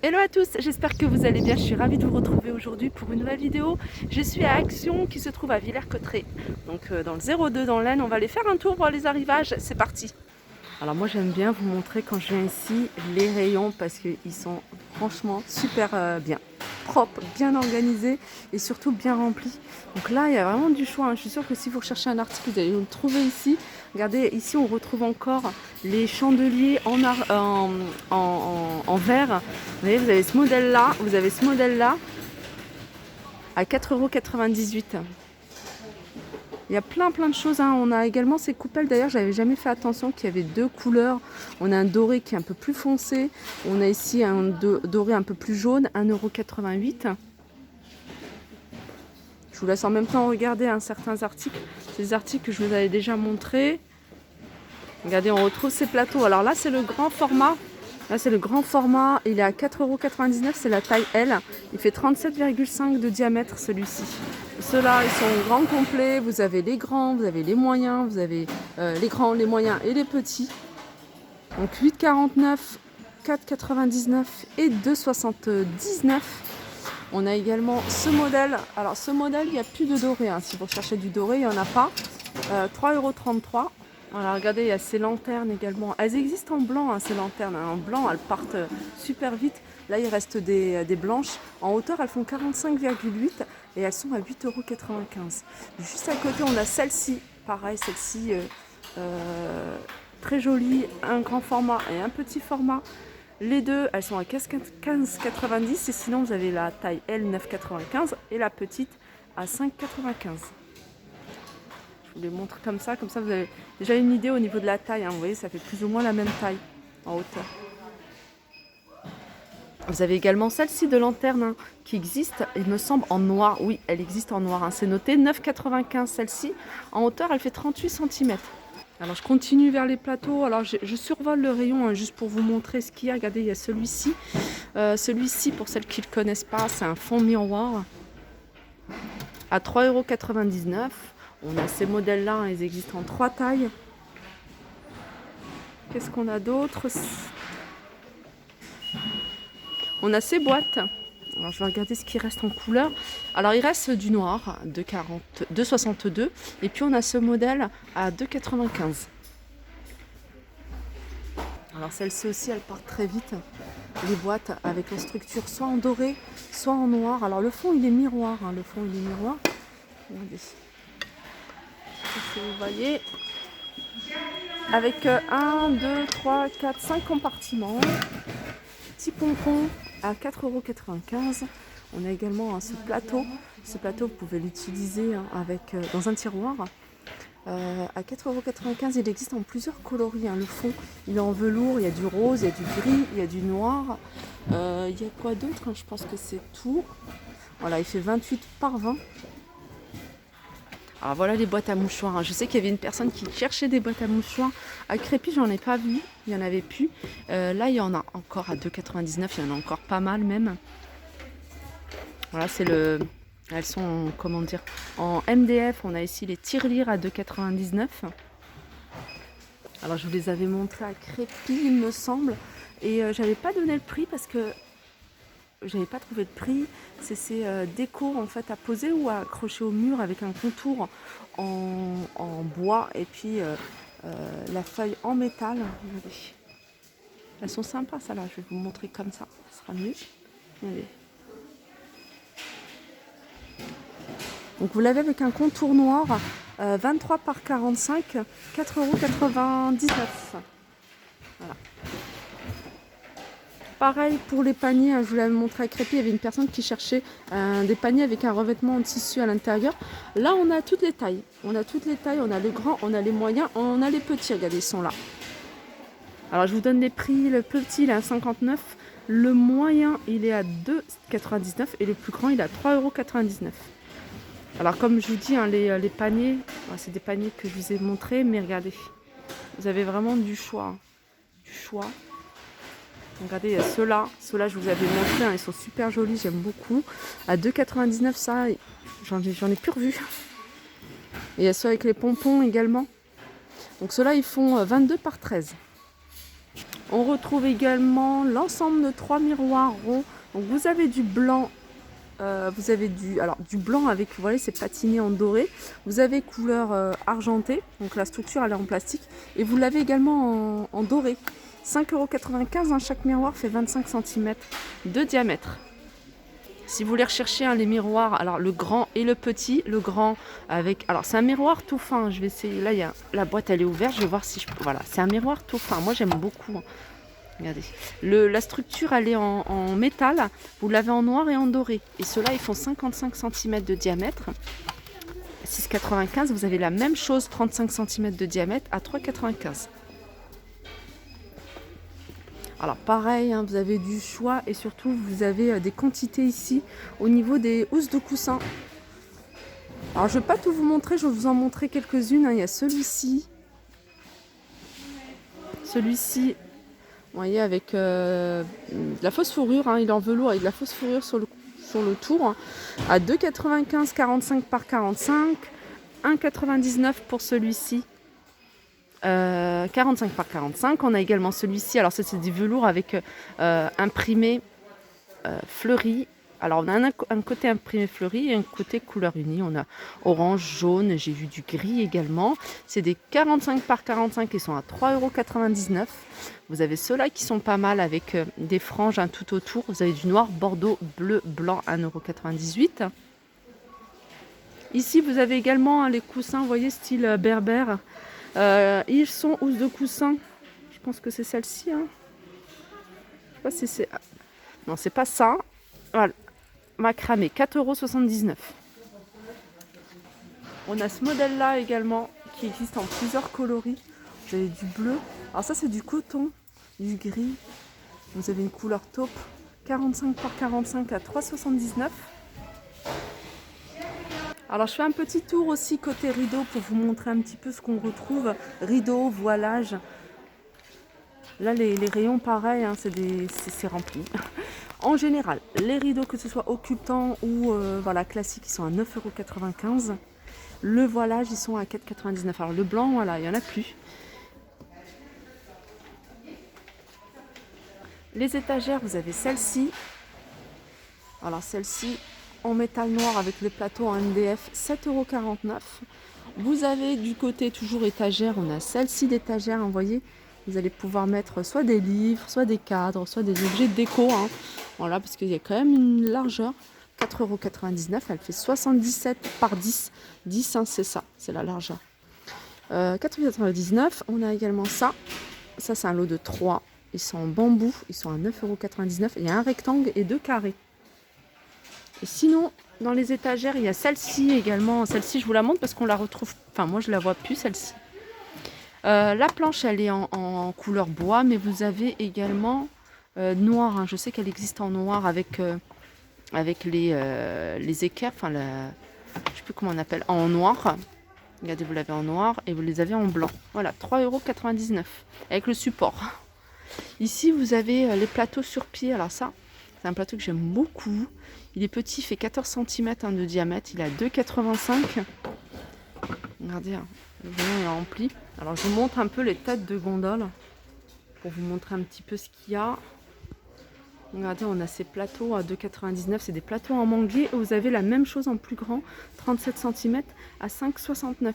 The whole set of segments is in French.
Hello à tous, j'espère que vous allez bien, je suis ravie de vous retrouver aujourd'hui pour une nouvelle vidéo. Je suis à Action qui se trouve à Villers-Cotterêts, donc dans le 02 dans l'Aisne. On va aller faire un tour voir les arrivages, c'est parti. Alors moi j'aime bien vous montrer quand je viens ici les rayons parce qu'ils sont franchement super bien propres, bien organisés et surtout bien remplis. Donc là il y a vraiment du choix, hein. Je suis sûre que si vous recherchez un article vous allez le trouver ici. Regardez, ici on retrouve encore les chandeliers en verre. Vous voyez, vous avez ce modèle-là, à 4,98 €. Il y a plein de choses, hein. On a également ces coupelles, d'ailleurs j'avais jamais fait attention qu'il y avait deux couleurs. On a un doré qui est un peu plus foncé. On a ici un doré un peu plus jaune, 1,88 €. Je vous laisse en même temps regarder certains articles. Ces articles que je vous avais déjà montrés. Regardez, on retrouve ces plateaux. Alors là, c'est le grand format. Là, c'est le grand format. Il est à 4,99 €. C'est la taille L. Il fait 37,5 de diamètre, celui-ci. Ceux-là, ils sont grands complets. Vous avez les grands, vous avez les moyens, vous avez les grands, les moyens et les petits. Donc 8,49, 4,99 et 2,79. On a également ce modèle. Alors ce modèle, il n'y a plus de doré, hein. Si vous recherchez du doré, il n'y en a pas. 3,33 €. Voilà, regardez, il y a ces lanternes également. Elles existent en blanc, hein, ces lanternes. En blanc, elles partent super vite. Là, il reste des blanches. En hauteur, elles font 45,8 et elles sont à 8,95 €. Juste à côté, on a celle-ci. Pareil, celle-ci, très jolie. Un grand format et un petit format. Les deux, elles sont à 15,90 et sinon vous avez la taille L 9,95 et la petite à 5,95. Je vous les montre comme ça vous avez déjà une idée au niveau de la taille, hein. Vous voyez, ça fait plus ou moins la même taille en hauteur. Vous avez également celle-ci de lanterne, hein, qui existe, il me semble, en noir. Oui, elle existe en noir, hein. C'est noté 9,95 celle-ci. En hauteur, elle fait 38 cm. Alors je continue vers les plateaux. Alors je survole le rayon, hein, juste pour vous montrer ce qu'il y a. Regardez, il y a celui-ci. Celui-ci, pour celles qui ne le connaissent pas, c'est un fond miroir à 3,99 €. On a ces modèles-là, hein, ils existent en 3 tailles. Qu'est-ce qu'on a d'autre? On a ces boîtes. Alors je vais regarder ce qui reste en couleur. Alors il reste du noir, 2,62. Et puis on a ce modèle à 2,95. Alors celle-ci aussi, elle part très vite. Les boîtes avec la structure soit en doré, soit en noir. Alors le fond il est miroir, hein. Le fond il est miroir. Regardez. Si vous voyez. Avec 1, 2, 3, 4, 5 compartiments. Petit pompon à 4,95 €. On a également ce plateau. Ce plateau, vous pouvez l'utiliser, hein, dans un tiroir. À 4,95 €, il existe en plusieurs coloris, hein. Le fond, il est en velours, il y a du rose, il y a du gris, il y a du noir. Il y a quoi d'autre, hein? Je pense que c'est tout. Voilà, il fait 28 par 20. Alors voilà les boîtes à mouchoirs, hein. Je sais qu'il y avait une personne qui cherchait des boîtes à mouchoirs. À Crépy, j'en ai pas vu, il n'y en avait plus. Là, il y en a encore à 2,99 €, il y en a encore pas mal même. Voilà, elles sont, comment dire, en MDF. On a ici les tirelires à 2,99 €. Alors je vous les avais montrés à Crépy, il me semble. Et j'avais pas donné le prix parce que j'avais pas trouvé de prix. C'est ces décos en fait à poser ou à accrocher au mur avec un contour en bois et puis la feuille en métal. Regardez. Elles sont sympas, ça là. Je vais vous montrer comme ça sera mieux. Regardez. Donc vous l'avez avec un contour noir, 23 par 45, 4,99 €. Voilà. Pareil pour les paniers, hein, je vous l'avais montré à Crépy, il y avait une personne qui cherchait des paniers avec un revêtement en tissu à l'intérieur. Là, on a toutes les tailles. On a toutes les tailles, on a les grands, on a les moyens, on a les petits. Regardez, ils sont là. Alors, je vous donne les prix. Le petit, il est à 59. Le moyen, il est à 2,99 € et le plus grand, il est à 3,99 €. Alors, comme je vous dis, hein, les paniers, c'est des paniers que je vous ai montrés, mais regardez, vous avez vraiment du choix. Hein, du choix. Regardez, il y a ceux-là, je vous avais montré, hein, ils sont super jolis, j'aime beaucoup. À 2,99 €, ça, j'en ai plus revu. Et il y a ceux avec les pompons également. Donc ceux-là, ils font 22 par 13. On retrouve également l'ensemble de 3 miroirs ronds. Donc vous avez du blanc, vous avez du blanc avec, vous voyez, c'est patiné en doré. Vous avez couleur argentée, donc la structure elle est en plastique. Et vous l'avez également en doré. 5,95 €, hein, chaque miroir fait 25 cm de diamètre. Si vous voulez rechercher les miroirs, alors le grand et le petit, le grand avec, alors c'est un miroir tout fin, je vais essayer, là la boîte elle est ouverte, je vais voir si je peux, voilà, c'est un miroir tout fin, moi j'aime beaucoup, hein. Regardez, la structure elle est en métal, vous l'avez en noir et en doré, et ceux-là ils font 55 cm de diamètre, 6,95 €, vous avez la même chose, 35 cm de diamètre à 3,95 €. Alors pareil, hein, vous avez du choix et surtout vous avez des quantités ici au niveau des housses de coussin. Alors je ne vais pas tout vous montrer, je vais vous en montrer quelques-unes, hein. Il y a celui-ci, vous voyez, avec de la fausse fourrure, hein, il est en velours avec de la fausse fourrure sur le tour, hein, à 2,95 €, 45 par 45, 1,99 € pour celui-ci. 45 par 45. On a également celui-ci. Alors ça c'est du velours avec imprimé fleuri. Alors on a un côté imprimé fleuri et un côté couleur unie. On a orange, jaune, j'ai vu du gris également. C'est des 45 par 45 qui sont à 3,99 €. Vous avez ceux-là qui sont pas mal avec des franges, hein, tout autour. Vous avez du noir, bordeaux, bleu, blanc, 1,98 €. Ici vous avez également, hein, les coussins, vous voyez, style berbère. Ils sont housses de coussin. Je pense que c'est celle-ci, hein. Je sais pas si c'est. Non, c'est pas ça. Voilà. Macramé, 4,79 €. On a ce modèle-là également qui existe en plusieurs coloris. Vous avez du bleu. Alors ça c'est du coton, du gris. Vous avez une couleur taupe. 45 par 45 à 3,79 €. Alors je fais un petit tour aussi côté rideau pour vous montrer un petit peu ce qu'on retrouve. Rideau, voilage. Là les rayons pareil, hein, c'est rempli. En général, les rideaux que ce soit occupants ou voilà, classiques, ils sont à 9,95 €. Le voilage, ils sont à 4,99 €. Alors le blanc, voilà, il n'y en a plus. Les étagères, vous avez celle-ci. Alors celle-ci en métal noir avec le plateau en MDF, 7,49 €. Vous avez du côté toujours étagère, on a celle-ci d'étagère, vous voyez, vous allez pouvoir mettre soit des livres, soit des cadres, soit des objets de déco, hein. Voilà, parce qu'il y a quand même une largeur. 4,99 €, elle fait 77 par 10. 10, hein, c'est ça, c'est la largeur. 4,99 €, on a également ça. Ça, c'est un lot de 3. Ils sont en bambou, ils sont à 9,99 €. Il y a un rectangle et 2 carrés. Et sinon, dans les étagères, il y a celle-ci également. Celle-ci, je vous la montre parce qu'on la retrouve. Enfin, moi, je la vois plus, celle-ci. La planche, elle est en couleur bois, mais vous avez également noir, hein. Je sais qu'elle existe en noir avec les équerres. Enfin, je ne sais plus comment on appelle. En noir. Regardez, vous l'avez en noir et vous les avez en blanc. Voilà, 3,99 € avec le support. Ici, vous avez les plateaux sur pied. Alors ça, c'est un plateau que j'aime beaucoup. Il est petit, il fait 14 cm, hein, de diamètre. Il a 2,85 €. Regardez, hein, le volant est rempli. Alors, je vous montre un peu les têtes de gondole pour vous montrer un petit peu ce qu'il y a. Regardez, on a ces plateaux à 2,99 €. C'est des plateaux en manguier. Et vous avez la même chose en plus grand, 37 cm à 5,69 €.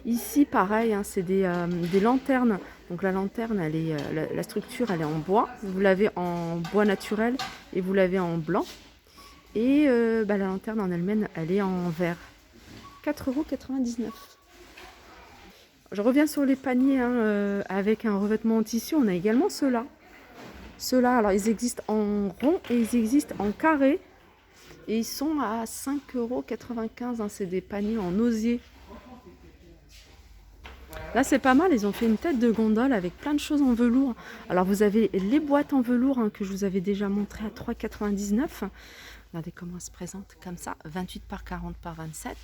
Ici, pareil, hein, c'est des lanternes. Donc la lanterne, elle est, la structure, elle est en bois. Vous l'avez en bois naturel et vous l'avez en blanc. Et la lanterne en elle-même, elle est en verre. 4,99 €. Je reviens sur les paniers, hein, avec un revêtement en tissu. On a également ceux-là. Ceux-là, alors ils existent en rond et ils existent en carré. Et ils sont à 5,95 €. Hein, c'est des paniers en osier. Là, c'est pas mal. Ils ont fait une tête de gondole avec plein de choses en velours. Alors, vous avez les boîtes en velours, hein, que je vous avais déjà montré à 3,99 €. Regardez comment elles se présentent comme ça. 28 par 40 par 27.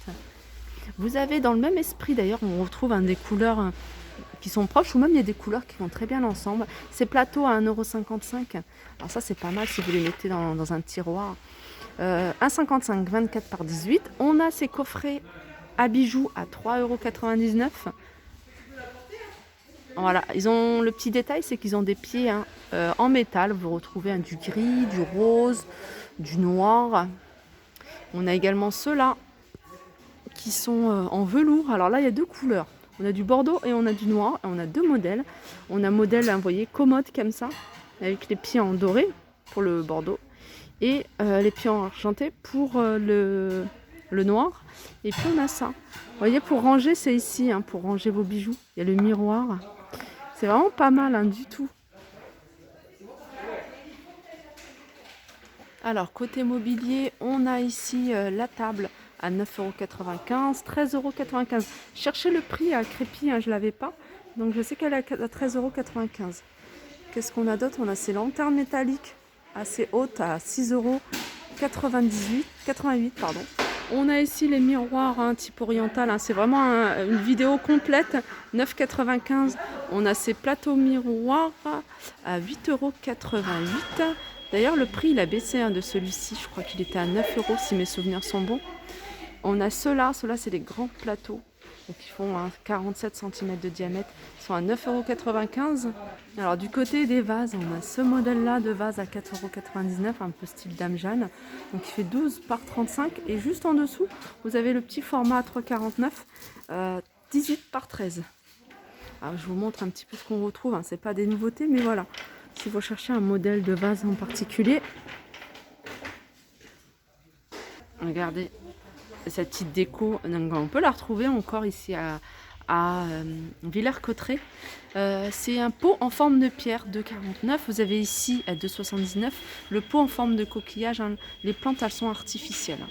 Vous avez dans le même esprit, d'ailleurs, on retrouve des couleurs qui sont proches, ou même il y a des couleurs qui vont très bien ensemble. Ces plateaux à 1,55 €. Alors ça, c'est pas mal si vous les mettez dans un tiroir. 1,55 €, 24 par 18. On a ces coffrets à bijoux à 3,99 €. Voilà, ils ont le petit détail, c'est qu'ils ont des pieds hein, en métal. Vous retrouvez hein, du gris, du rose, du noir. On a également ceux-là qui sont en velours. Alors là, il y a deux couleurs. On a du bordeaux et on a du noir. Et on a deux modèles. On a un modèle, hein, vous voyez, commode comme ça, avec les pieds en doré pour le bordeaux et les pieds en argenté pour le noir. Et puis on a ça. Vous voyez, pour ranger, c'est ici, hein, pour ranger vos bijoux. Il y a le miroir. C'est vraiment pas mal hein, du tout. Alors, côté mobilier, on a ici la table à 9,95 €, 13,95 €. Cherchez le prix à Crépy, hein, je ne l'avais pas. Donc, je sais qu'elle est à 13,95 €. Qu'est-ce qu'on a d'autre? On a ces lanternes métalliques assez hautes à 6,88 €. On a ici les miroirs hein, type oriental. Hein. C'est vraiment une vidéo complète. 9,95 €. On a ces plateaux miroirs à 8,88 €. D'ailleurs, le prix, il a baissé hein, de celui-ci. Je crois qu'il était à 9 € si mes souvenirs sont bons. On a ceux-là. Ceux-là, c'est des grands plateaux. Donc, ils font hein, 47 cm de diamètre. Ils sont à 9,95 €. Alors, du côté des vases, on a ce modèle-là de vase à 4,99 €, un peu style Dame Jeanne. Donc, il fait 12 par 35. Et juste en dessous, vous avez le petit format à 3,49 €, 18 par 13. Alors, je vous montre un petit peu ce qu'on retrouve. Hein. Ce n'est pas des nouveautés, mais voilà. Si vous cherchez un modèle de vase en particulier, regardez cette petite déco. Donc, on peut la retrouver encore ici à Villers-Cotterêts. C'est un pot en forme de pierre, 2,49 €. Vous avez ici à 2,79 € le pot en forme de coquillage. Hein. Les plantes, elles sont artificielles.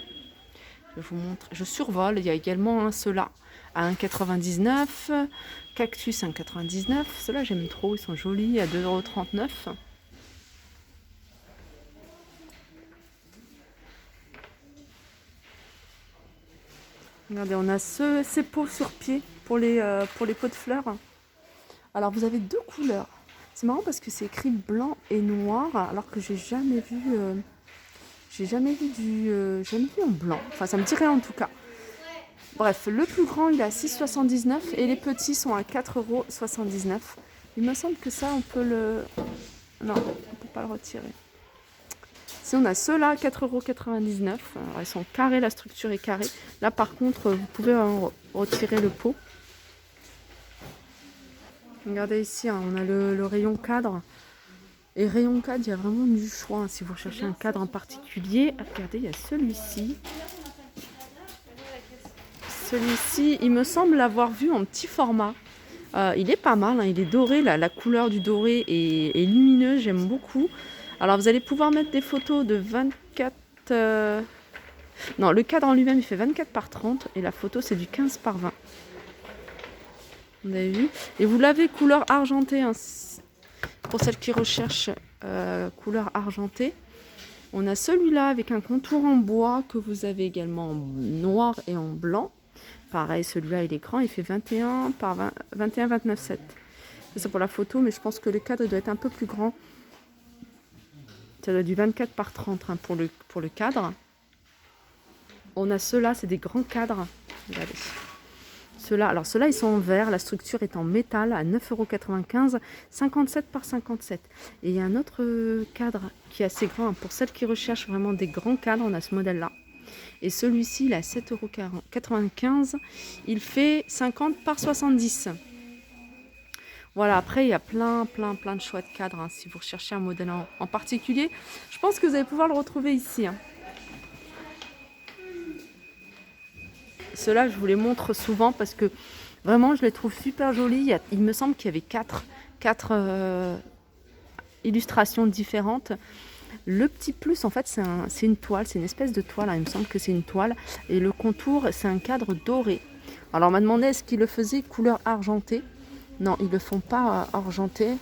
Je vous montre, je survole. Il y a également ceux-là à 1,99 €. Cactus à 1,99 €. Ceux-là, j'aime trop. Ils sont jolis à 2,39 €. Regardez, on a ces pots sur pied pour les pots de fleurs. Alors, vous avez deux couleurs. C'est marrant parce que c'est écrit blanc et noir, alors que j'ai jamais vu en blanc. Enfin, ça me dit rien en tout cas. Bref, le plus grand, il est à 6,79 € et les petits sont à 4,79 €. Il me semble que ça, on peut le... Non, on ne peut pas le retirer. Si on a ceux-là, 4,99 €. Alors, ils sont carrés, la structure est carrée. Là, par contre, vous pouvez retirer le pot. Regardez ici, hein, on a le rayon cadre. Et rayon cadre, il y a vraiment du choix. Hein, si vous cherchez un cadre en particulier. Regardez, il y a celui-ci. Celui-ci, il me semble l'avoir vu en petit format. Il est pas mal, hein, il est doré, la couleur du doré est lumineuse, j'aime beaucoup. Alors vous allez pouvoir mettre des photos de 24... Non, le cadre en lui-même, il fait 24 par 30 et la photo, c'est du 15 par 20. Vous avez vu? Et vous l'avez couleur argentée, hein, pour celles qui recherchent couleur argentée. On a celui-là avec un contour en bois que vous avez également en noir et en blanc. Pareil, celui-là, il est grand, il fait 21 par 20, 21, 29, 7. C'est pour la photo, mais je pense que le cadre doit être un peu plus grand. Ça doit être du 24 par 30 hein, pour le cadre. On a ceux-là, c'est des grands cadres. Regardez. Ceux-là, alors ceux-là, ils sont en verre. La structure est en métal à 9,95 €, 57 par 57. Et il y a un autre cadre qui est assez grand. Hein, pour celles qui recherchent vraiment des grands cadres, on a ce modèle-là. Et celui-ci, il est à 7,95 €. Il fait 50 par 70. Voilà, après, il y a plein de chouettes cadres. Hein, si vous recherchez un modèle en particulier, je pense que vous allez pouvoir le retrouver ici. Hein. Ceux-là, je vous les montre souvent parce que vraiment, je les trouve super jolis. Il me semble qu'il y avait quatre illustrations différentes. Le petit plus, en fait, c'est une toile, c'est une espèce de toile. Hein. Il me semble que c'est une toile. Et le contour, c'est un cadre doré. Alors, on m'a demandé est-ce qu'ils le faisaient couleur argentée. Non, ils ne le font pas argenté.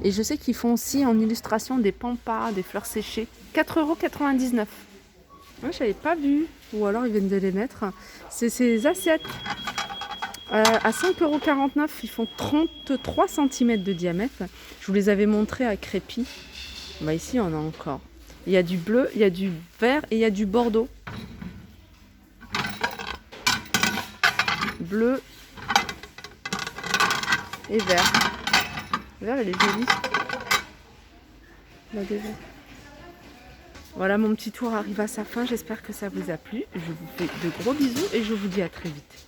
Et je sais qu'ils font aussi en illustration des pampas, des fleurs séchées. 4,99 €. Moi, je n'avais pas vu. Ou alors, ils viennent de les mettre. C'est ces assiettes. À 5,49 €, ils font 33 cm de diamètre. Je vous les avais montrés à Crépy. Bah, ici, on a encore. Il y a du bleu, il y a du vert et il y a du bordeaux. Bleu et vert. Regarde, elle est jolie. La dévo. Voilà, mon petit tour arrive à sa fin. J'espère que ça vous a plu. Je vous fais de gros bisous et je vous dis à très vite.